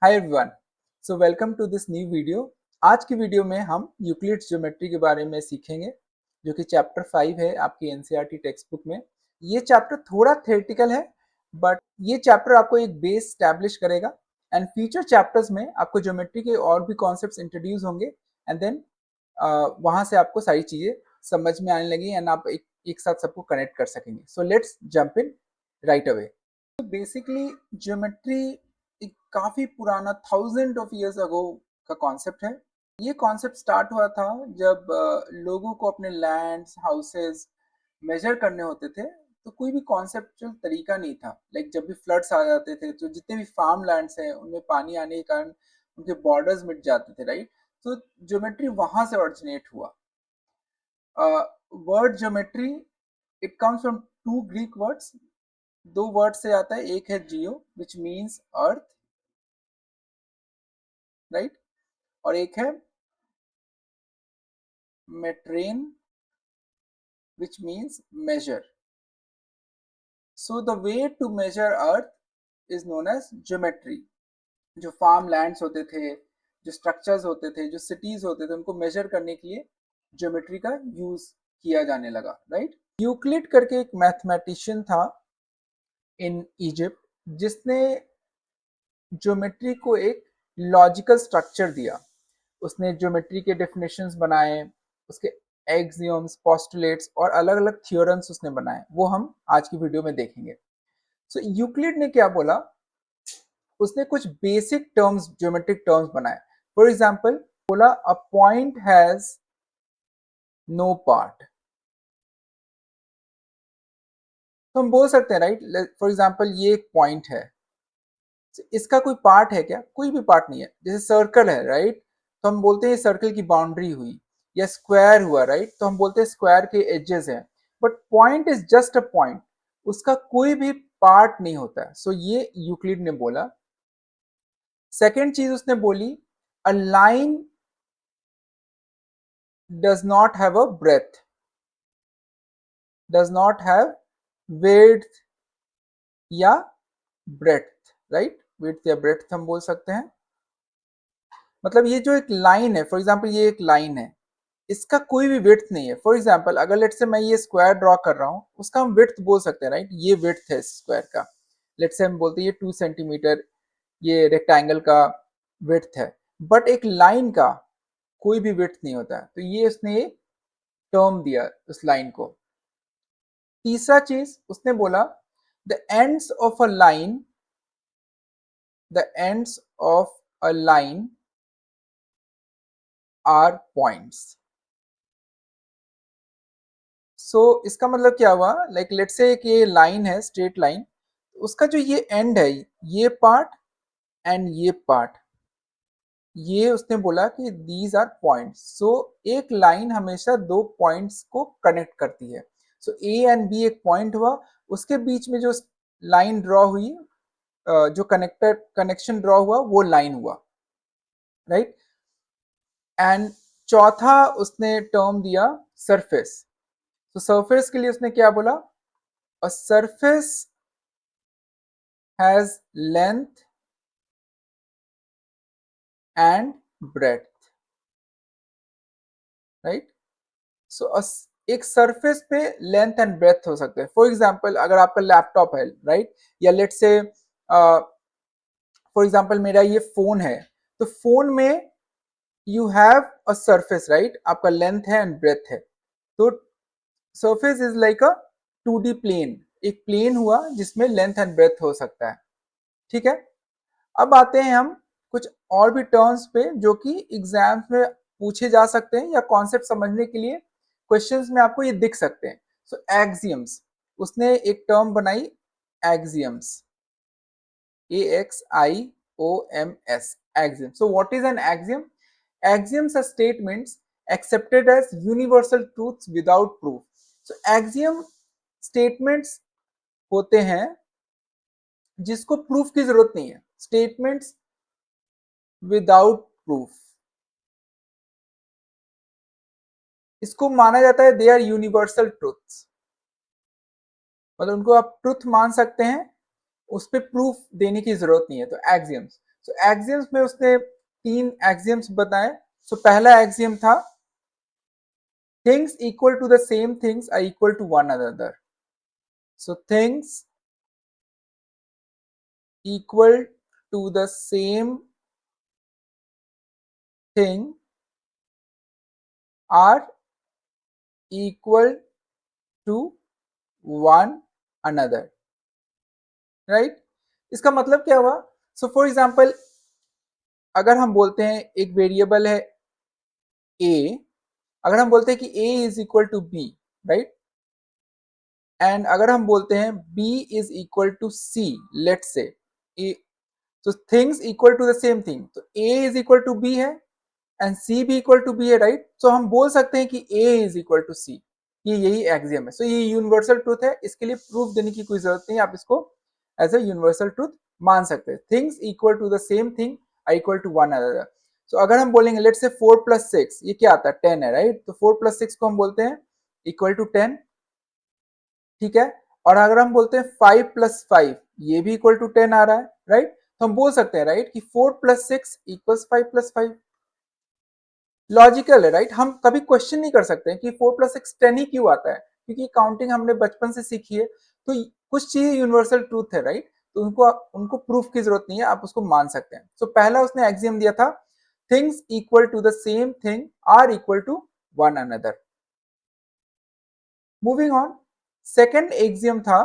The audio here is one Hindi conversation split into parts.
Hi everyone, so welcome to this new video. आज की वीडियो में हम यूक्लिड्स ज्योमेट्री के बारे में सीखेंगे, जो कि चैप्टर 5 है आपकी एनसीईआरटी टेक्स्ट बुक में। ये चैप्टर थोड़ा थ्योरेटिकल है, बट ये चैप्टर आपको एक बेस स्टैब्लिश करेगा एंड फ्यूचर चैप्टर्स में आपको ज्योमेट्री के और भी कॉन्सेप्ट्स इंट्रोड्यूस होंगे एंड देन वहाँ से आपको सारी चीज़ें समझ में आने लगी एंड आप एक साथ सबको कनेक्ट कर सकेंगे। So let's jump in right away. तो बेसिकली ज्योमेट्री एक काफी पुराना 1000 of years ago का कॉन्सेप्ट है। ये कॉन्सेप्ट स्टार्ट हुआ था जब लोगों को अपने लैंड्स हाउसेस मेजर करने होते थे, तो कोई भी कॉन्सेप्चुअल तरीका नहीं था। लाइक जब भी फ्लड्स आ जाते थे तो जितने भी फार्म लैंड्स हैं उनमें पानी आने के कारण उनके बॉर्डर्स मिट जाते थे, राइट। तो ज्योमेट्री वहां से ऑरिजिनेट हुआ। Word geometry it comes from two Greek words. दो वर्ड से आता है, एक है जियो विच मीन्स अर्थ, राइट, और एक है metron which means measure. So the way to measure earth is known as geometry. जो फार्म लैंड्स होते थे, जो स्ट्रक्चर्स होते थे, जो सिटीज होते थे, उनको मेजर करने के लिए ज्योमेट्री का यूज किया जाने लगा, राइट। यूक्लिड करके एक मैथमेटिशियन था इन इजिप्ट, जिसने ज्योमेट्री को एक लॉजिकल स्ट्रक्चर दिया। उसने ज्योमेट्री के डेफिनेशंस बनाए, उसके एक्सियोम्स, पोस्टुलेट्स और अलग अलग थ्योरम्स उसने बनाए, वो हम आज की वीडियो में देखेंगे। सो यूक्लिड ने क्या बोला, उसने कुछ बेसिक टर्म्स, ज्योमेट्रिक टर्म्स बनाए। फॉर एग्जांपल बोला a point has no part. तो हम बोल सकते हैं, राइट, फॉर एग्जांपल ये एक पॉइंट है, इसका कोई पार्ट है क्या? कोई भी पार्ट नहीं है। जैसे सर्कल है, राइट, तो हम बोलते हैं सर्कल की बाउंड्री हुई, या स्क्वायर हुआ, राइट, तो हम बोलते हैं स्क्वायर के एजेस हैं। But point is just a point, उसका कोई भी पार्ट नहीं होता है। सो ये यूक्लिड ने बोला। सेकेंड चीज उसने बोली, a line does not have a breadth, does not have width या ब्रेथ, राइट, विड्थ या ब्रेथ हम बोल सकते हैं। मतलब ये जो एक लाइन है, फॉर एग्जाम्पल ये एक लाइन है, इसका कोई भी विड्थ नहीं है। फॉर एग्जाम्पल अगर लेट से मैं ये स्क्वायर ड्रॉ कर रहा हूँ, उसका हम विड्थ बोल सकते हैं, राइट, ये विड्थ है स्क्वायर का। लेट से हम बोलते हैं ये 2 सेंटीमीटर ये रेक्टेंगल का विड्थ है। बट एक लाइन का कोई भी विड्थ नहीं होता है, तो ये उसने एक टर्म दिया उस लाइन को। तीसरा चीज उसने बोला, the ends of a line, the ends of a line are points. So इसका मतलब क्या हुआ, लाइक लेट से एक ये लाइन है, स्ट्रेट लाइन, उसका जो ये एंड है, ये पार्ट एंड ये पार्ट, ये उसने बोला कि दीज आर पॉइंट्स। सो एक लाइन हमेशा दो पॉइंट्स को कनेक्ट करती है। सो ए एंड बी एक पॉइंट हुआ, उसके बीच में जो लाइन ड्रॉ हुई, जो कनेक्शन ड्रॉ हुआ, वो लाइन हुआ, राइट। एंड चौथा उसने टर्म दिया सरफेस। तो सरफेस के लिए उसने क्या बोला, a surface has length and breadth, right? So एक सरफेस पे लेंथ एंड ब्रेथ हो सकते हैं। फॉर एग्जाम्पल अगर आपका लैपटॉप है, राइट, या लेट से फॉर एग्जाम्पल मेरा ये फोन है, तो फोन में you have a surface, right, आपका लेंथ है एंड ब्रेथ है। तो surface is like a 2D plane, एक प्लेन हुआ जिसमें लेंथ एंड ब्रेथ हो सकता है, ठीक है। अब आते हैं हम कुछ और भी टर्म्स पे जो कि एग्जाम्स में पूछे जा सकते हैं, या कॉन्सेप्ट समझने के लिए क्वेश्चंस में आपको ये दिख सकते हैं। सो एक्सियम्स, उसने एक टर्म बनाई, axioms, AXIOMS, axiom. So what is an axiom? Axioms are statements accepted as universal truths without proof. So axiom statements होते हैं जिसको प्रूफ की जरूरत नहीं है, स्टेटमेंट्स विदाउट प्रूफ। इसको माना जाता है दे आर यूनिवर्सल ट्रुथ्स, मतलब उनको आप ट्रुथ मान सकते हैं, उस पर प्रूफ देने की जरूरत नहीं है। तो एक्सियम्स, सो एक्सियम्स में उसने 3 एक्सियम्स बताए। सो पहला एक्सियम था things equal to the same things are equal to one another. So things equal to the same thing are equal to one another, right? इसका मतलब क्या हुआ? So for example, अगर हम बोलते हैं एक वेरिएबल है a, अगर हम बोलते हैं कि a is equal to b, right? And अगर हम बोलते हैं b is equal to c, let's say a, so things equal to the same thing, तो a is equal to b है एंड सी भी इक्वल टू बी है, राइट? सो हम बोल सकते हैं कि ए इज इक्वल टू सी, ये यही एक्सियम है। सो ये यूनिवर्सल ट्रूथ है, इसके लिए प्रूफ देने की कोई जरूरत नहीं है, आप इसको एज ए यूनिवर्सल ट्रूथ मान सकते हैं। Things equal to the same thing are equal to one another. So अगर हम बोलेंगे लेट्स से 4 प्लस 6, ये क्या आता है? 10 है, राइट? तो 4 प्लस 6 को हम बोलते हैं इक्वल टू 10, ठीक है? और अगर हम बोलते हैं 5 प्लस 5, ये भी इक्वल टू 10 आ रहा है, राइट? तो हम बोल सकते हैं, राइट, कि 4 प्लस 6 इक्वल्स 5 प्लस 5। लॉजिकल है, राइट? हम कभी क्वेश्चन नहीं कर सकते कि 4 प्लस 6 10 ही क्यों आता है, क्योंकि काउंटिंग हमने बचपन से सीखी है। तो कुछ चीजें यूनिवर्सल ट्रूथ है, राइट? तो उनको उनको प्रूफ की जरूरत नहीं है, आप उसको मान सकते हैं। सो पहला उसने एक्सियम दिया था things equal to the same thing are equal to one another. Moving on, second axiom था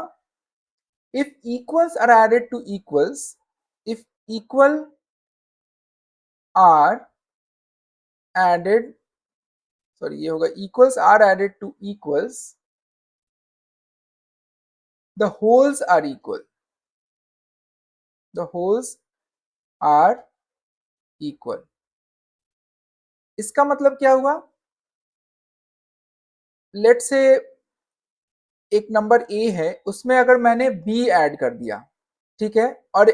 if equals are added to equals, if equal are added, sorry ये होगा equals are added to equals, the holes are equal, the holes are equal। इसका मतलब क्या हुआ? लेट से एक नंबर a है, उसमें अगर मैंने b ऐड कर दिया, ठीक है, और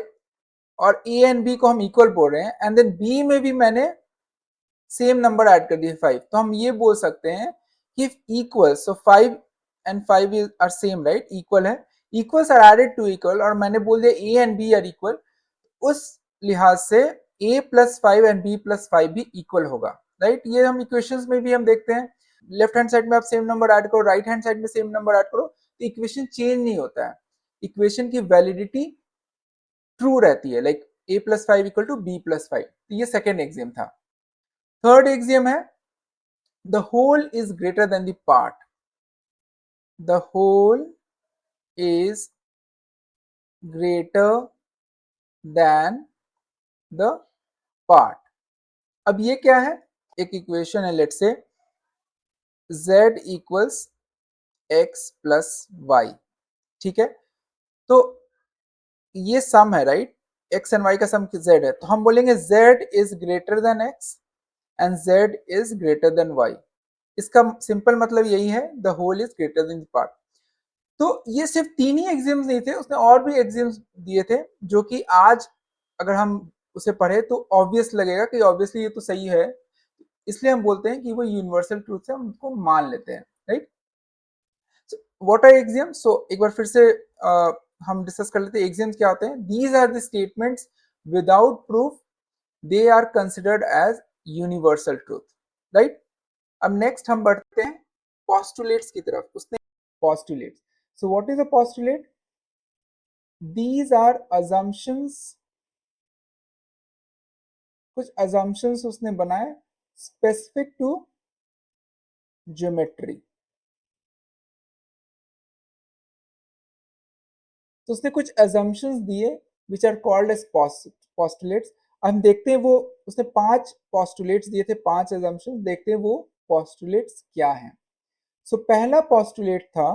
a एंड b को हम इक्वल बोल रहे हैं, एंड देन b में भी मैंने सेम नंबर ऐड कर दिया 5, तो हम ये बोल सकते हैं कि equal, so 5 and 5 are same, right? Equal है, equals are added to equal, और मैंने बोल दिया a and b are equal, उस लिहाज से a plus 5 and b plus 5 भी इक्वल होगा, राइट? ये हम इक्वेशंस में भी हम देखते हैं, लेफ्ट हैंड साइड में आप सेम नंबर ऐड करो, राइट हैंड साइड में सेम नंबर ऐड करो, तो इक्वेशन चेंज नहीं होता है, इक्वेशन की वैलिडिटी ट्रू रहती है, like a plus 5 equal to b plus 5। तो ये सेकेंड एक्सियम था। थर्ड एक्सियम है the whole is greater than the part, the whole is greater than the part. अब ये क्या है? एक इक्वेशन है, लेट से z equals x plus y, ठीक है? तो ये सम है, राइट? x एंड y का सम z है, तो हम बोलेंगे z is greater than x and z is greater than y। इसका सिंपल मतलब यही है, the whole is greater than the part. तो ये सिर्फ 3 ही एग्जाम्स नहीं थे, उसने और भी एग्जाम्स दिए थे, जो कि आज अगर हम उसे पढ़े तो ऑब्वियस लगेगा कि ऑब्वियसली ये तो सही है, इसलिए हम बोलते हैं कि वो यूनिवर्सल ट्रूथ है, हम उनको मान लेते हैं, right? What are exams? So एक बार फिर से हम डिस्कस कर लेते हैं एग्जाम्स क्या होते हैं। These are the statements without proof, they are considered as universal truth, right? अब नेक्स्ट हम बढ़ते हैं पोस्टुलेट्स की तरफ। उसने postulates, so what is a postulate? These are assumptions, कुछ अजम्पशंस उसने बनाए स्पेसिफिक टू ज्योमेट्री। तो उसने कुछ assumptions दिए which are called as postulates। हम देखते हैं वो, उसने 5 postulates दिए थे, 5 assumptions, देखते हैं वो postulates क्या हैं। सो पहला postulate था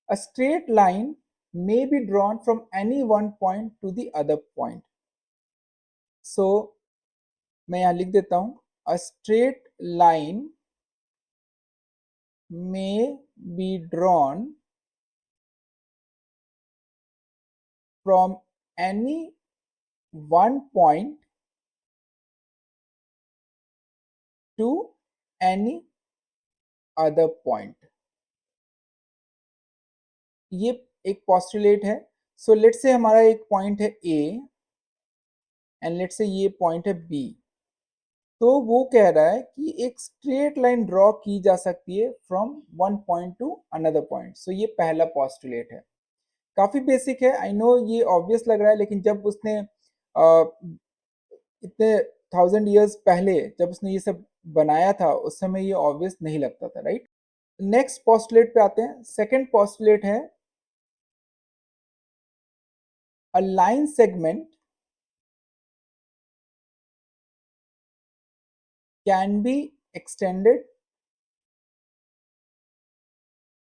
a straight line may be drawn from any one point to the other point। सो मैं यहाँ लिख देता हूँ a straight line may be drawn from any one point to any other point। ये एक पोस्टुलेट है। सो लेट से हमारा एक पॉइंट है ए, एंड लेट्स से ये पॉइंट है बी, तो वो कह रहा है कि एक स्ट्रेट लाइन ड्रॉ की जा सकती है from one point to another point. So ये पहला पॉस्टुलेट है, काफी बेसिक है, आई नो ये ऑब्वियस लग रहा है, लेकिन जब उसने इतने 1000 years पहले जब उसने ये सब बनाया था उस समय ये ऑब्वियस नहीं लगता था, राइट। नेक्स्ट पॉस्टुलेट पे आते हैं। सेकंड पॉस्टुलेट है a line segment can be extended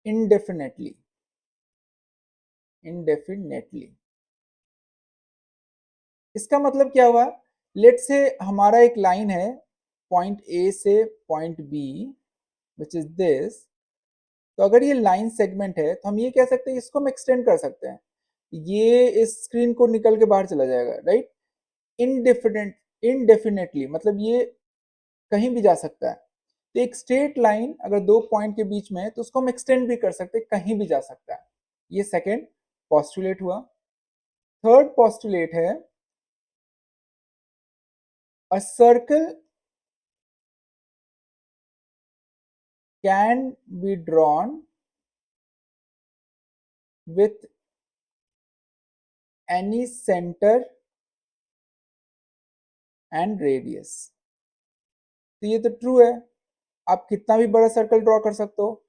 indefinitely indefinitely। इसका मतलब क्या हुआ, लेट से हमारा एक लाइन है पॉइंट ए से point B which is this, तो अगर ये लाइन सेगमेंट है तो हम ये कह सकते हैं इसको हम एक्सटेंड कर सकते हैं, ये इस स्क्रीन को निकल के बाहर चला जाएगा, राइट। इनडेफिनेट इनडेफिनेटली मतलब ये कहीं भी जा सकता है। तो एक स्ट्रेट लाइन अगर दो पॉइंट के बीच में है तो उसको हम एक्सटेंड भी कर सकते हैं, कहीं भी जा सकता है। ये सेकेंड पॉस्टुलेट हुआ। थर्ड पॉस्टुलेट है a circle can be drawn with any centre and radius. तो ये तो ट्रू है, आप कितना भी बड़ा सर्कल ड्रॉ कर सकते हो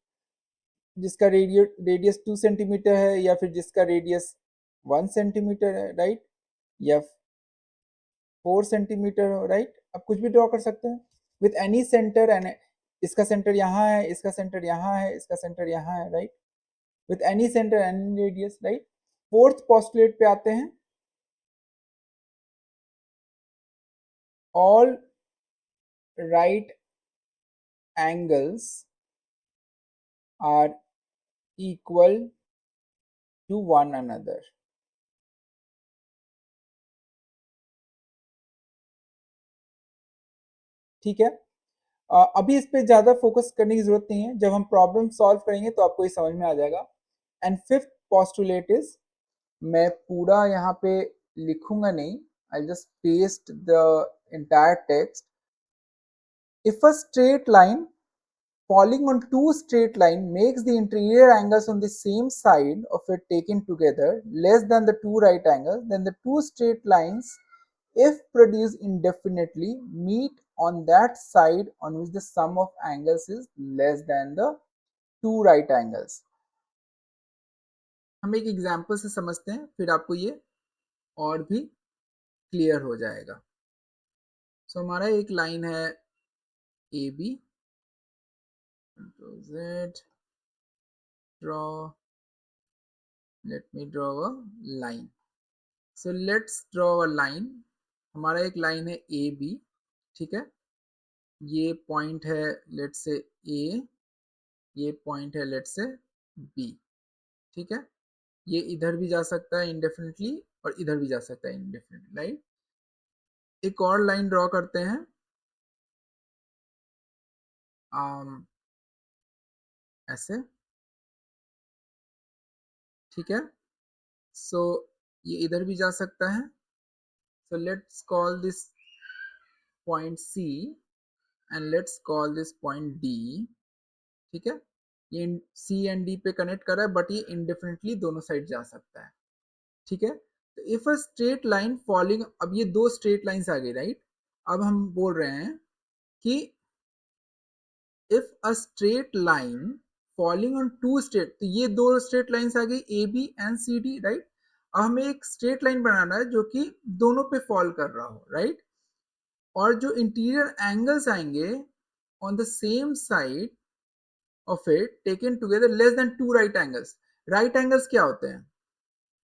जिसका रेडियस 2 सेंटीमीटर है, या फिर जिसका रेडियस 1 सेंटीमीटर है, राइट, या 4 सेंटीमीटर हो, राइट। आप कुछ भी ड्रॉ कर सकते हैं विथ एनी सेंटर एंड, इसका सेंटर यहाँ है, इसका सेंटर यहाँ है, इसका सेंटर यहाँ है, right, with any centre and radius, right. Fourth postulate पे आते हैं, all right angles are equal to one another. ठीक है, अभी इस पे ज्यादा फोकस करने की जरूरत नहीं है, जब हम प्रॉब्लम सॉल्व करेंगे तो आपको ये समझ में आ जाएगा। एंड फिफ्थ पॉस्टुलेट इज, मैं पूरा यहाँ पे लिखूंगा नहीं, I just paste the entire text. If a straight line falling on two straight line makes the interior angles on the same side of it taken together less than the two right angles, then the two straight lines, if produced indefinitely, meet on that side on which the sum of angles is less than the two right angles. हम एक एग्जांपल से समझते हैं, फिर आपको ये और भी क्लियर हो जाएगा। सो हमारा एक लाइन है A B, draw, let me draw a line. So let's draw a line. हमारा एक लाइन है ए बी, ठीक है, ये पॉइंट है लेट से ए, ये पॉइंट है लेट से बी, ठीक है। ये इधर भी जा सकता है इंडेफिनिटली और इधर भी जा सकता है इंडेफिनिटली, राइट। एक और लाइन ड्रॉ करते हैं, ऐसे, ठीक है। सो ये इधर भी जा सकता है। So let's call this point C and let's call this point D, ठीक है। ये सी एंड डी पे कनेक्ट कर रहा है, बट ये इंडेफिनिटली दोनों साइड जा सकता है, ठीक है। तो if a straight line following, अब ये दो स्ट्रेट लाइंस आ गई, राइट। अब हम बोल रहे हैं कि if a straight line following on to straight, तो ये दो स्ट्रेट लाइंस आ गई A B and C D, right. अब हमें एक स्ट्रेट लाइन बनाना है जो कि दोनों पे फॉल कर रहा हो, राइट। और जो इंटीरियर एंगल्स आएंगे on the same side of it taken together less than two right angles. Right angles क्या होते हैं?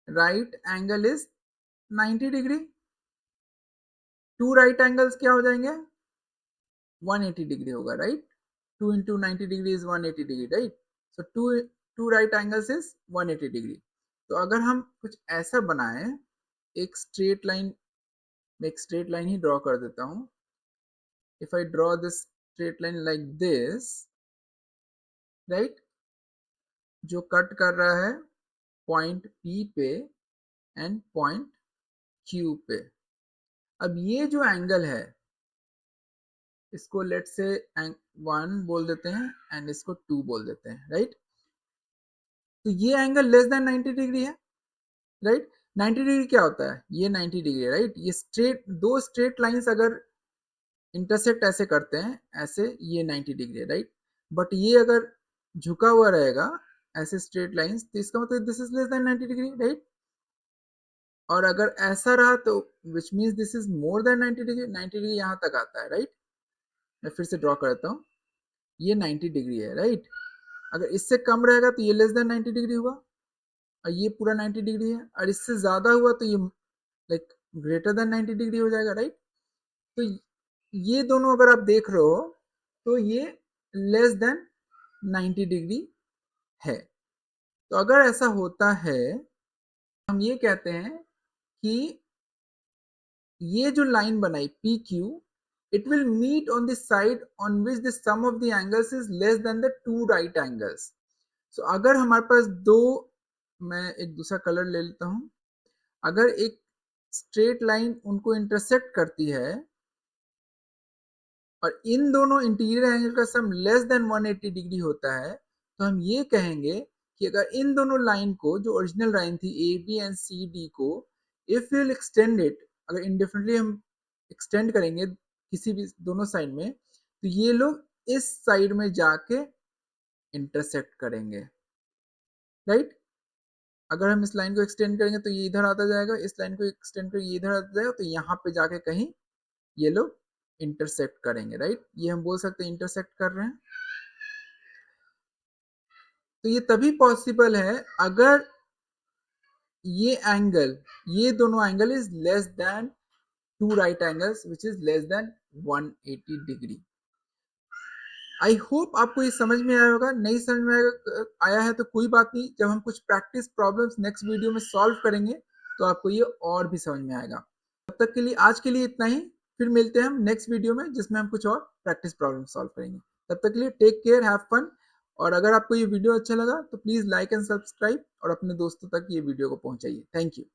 Right angle is 90 degree, two right angles क्या हो जाएंगे? 180 डिग्री होगा, right. 2 into 90 degree is 180 degree, right. So two right angles is 180 degree. तो अगर हम कुछ ऐसा बनाए, एक स्ट्रेट लाइन, मैं एक स्ट्रेट लाइन ही ड्रॉ कर देता हूँ। If I draw this straight line like this, right, जो कट कर रहा है पॉइंट P पे एंड पॉइंट Q पे। अब ये जो एंगल है इसको लेट से 1 बोल देते हैं एंड इसको 2 बोल देते हैं, राइट। तो ये एंगल लेस देन 90 डिग्री है, राइट। 90 डिग्री क्या होता है, ये 90 डिग्री है, राइट। ये स्ट्रेट, दो स्ट्रेट लाइंस अगर इंटरसेक्ट ऐसे करते हैं ऐसे, ये 90 डिग्री है, राइट। बट ये अगर झुका हुआ रहेगा ऐसे स्ट्रेट लाइंस, तो इसका मतलब this is less then 90 degree, right. और अगर ऐसा रहा तो which means this is more than 90 degree, 90 degree यहाँ तक आता है, राइट। मैं फिर से ड्रॉ करता हूँ, ये 90 डिग्री है, राइट। अगर इससे कम रहेगा तो ये लेस देन 90 डिग्री हुआ, और ये पूरा 90 डिग्री है, और इससे ज्यादा हुआ तो ये लाइक ग्रेटर देन 90 डिग्री हो जाएगा, राइट। तो ये दोनों अगर आप देख रहे हो तो ये लेस देन 90 डिग्री है। तो अगर ऐसा होता है, हम ये कहते हैं कि ये जो लाइन बनाई P Q, it will meet on the side on which the sum of the angles is less than the two right angles. So अगर हमारे पास दो, मैं एक दूसरा कलर ले लेता हूं, अगर एक स्ट्रेट लाइन उनको इंटरसेक्ट करती है और इन दोनों इंटीरियर एंगल का सम लेस देन 180 डिग्री होता है, तो हम ये कहेंगे कि अगर इन दोनों लाइन को, जो ओरिजिनल लाइन थी A B and C D को, इफ यू एक्सटेंड इट, अगर इंडेफिनिटली हम एक्सटेंड करेंगे किसी भी दोनों साइड में, तो ये लोग इस साइड में जाके इंटरसेक्ट करेंगे, राइट। अगर हम इस लाइन को एक्सटेंड करेंगे तो ये इधर आता जाएगा, इस लाइन को एक्सटेंड करेंगे ये इधर आता जाएगा, तो यहाँ पे जाके कहीं ये लोग इंटरसेक्ट करेंगे, राइट। ये हम बोल सकते हैं इंटरसेक्ट कर रहे हैं। तो ये तभी पॉसिबल है अगर ये एंगल, ये दोनों angle is less than two right angles which is less than 180 degree. I hope आपको ये समझ में आया होगा। नहीं समझ में आया है तो कोई बात नहीं, जब हम कुछ प्रैक्टिस प्रॉब्लम्स नेक्स्ट वीडियो में सॉल्व करेंगे तो आपको ये और भी समझ में आएगा। तब तक के लिए, आज के लिए इतना ही। फिर मिलते हैं हम नेक्स्ट वीडियो में जिसमें हम कुछ और प्रैक्टिस प्रॉब्लम सॉल्व करेंगे। तब तक के लिए टेक केयर, हैव फन। और अगर आपको ये वीडियो अच्छा लगा तो प्लीज लाइक एंड सब्सक्राइब और अपने दोस्तों तक ये वीडियो को पहुंचाइए। Thank you.